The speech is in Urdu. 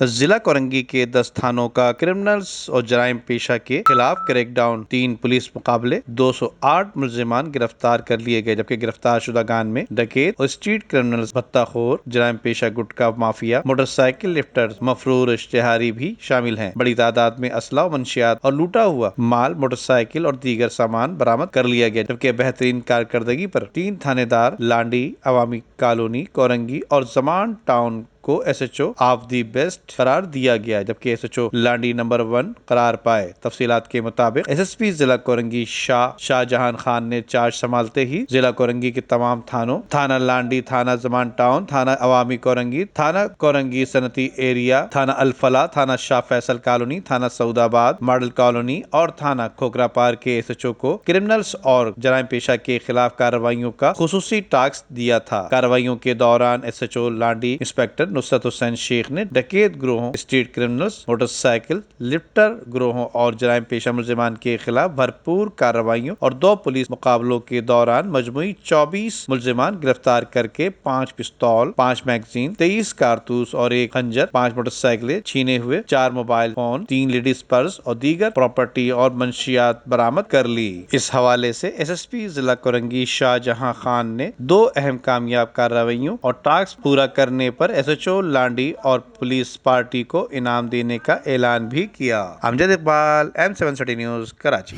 ضلع کورنگی کے 10 تھانوں کا کرمنلز اور جرائم پیشہ کے خلاف کریک ڈاؤن، 3 پولیس مقابلے، 208 ملزمان گرفتار کر لیے گئے، جبکہ گرفتار شدگان میں ڈکیت اور اسٹریٹ کرمنلز، بھتہ خور، جرائم پیشہ گٹکا مافیا، موٹر سائیکل لفٹرز، مفرور اشتہاری بھی شامل ہیں۔ بڑی تعداد میں اسلحہ و منشیات اور لوٹا ہوا مال، موٹر سائیکل اور دیگر سامان برآمد کر لیا گیا، جبکہ بہترین کارکردگی پر 3 تھانے دار لانڈی عوامی کالونی کورنگی اور زمان ٹاؤن کو S H O of the best قرار دیا گیا، جبکہ S H O Landi number 1 قرار پائے۔ تفصیلات کے مطابق ایس ایس پی ضلع کورنگی شاہ جہان خان نے چارج سنبھالتے ہی ضلع کورنگی کے تمام تھانوں، تھانہ لانڈی، تھانہ زمان ٹاؤن، تھانہ عوامی کورنگی، تھانہ کورنگی صنعتی ایریا، تھانہ الفلاح، تھانہ شاہ فیصل کالونی، تھانہ سعود آباد ماڈل کالونی اور تھانہ کھوکھرا پار کے ایس ایچ او کو کرمنلز اور جرائم پیشہ کے خلاف کارروائیوں کا خصوصی ٹاسک دیا تھا۔ کارروائیوں کے دوران S H O Landhi inspector Nusrat Hussain Shaikh نے ڈکیت گروہوں، street criminals, motorcycle lifter گروہوں اور جرائم پیشہ ملزمان کے خلاف بھرپور کارروائیوں اور 2 پولیس مقابلوں کے دوران مجموعی 24 ملزمان گرفتار کر کے 5 پستول، 5 میگزین، 23 کارتوس اور 1 خنجر، 5 موٹر سائیکلیں چھینے ہوئے، 4 موبائل فون، 3 لیڈیز پرس اور دیگر پراپرٹی اور منشیات برآمد کر لی۔ اس حوالے سے ایس ایس پی ضلع کورنگی شاہ جہاں خان نے 2 اہم کامیاب کارروائیوں اور ٹاسک پورا کرنے پر ایس ایچ او لانڈی اور پولیس پارٹی کو انعام دینے کا اعلان بھی کیا۔ Amjad Iqbal, M7 city news, Karachi.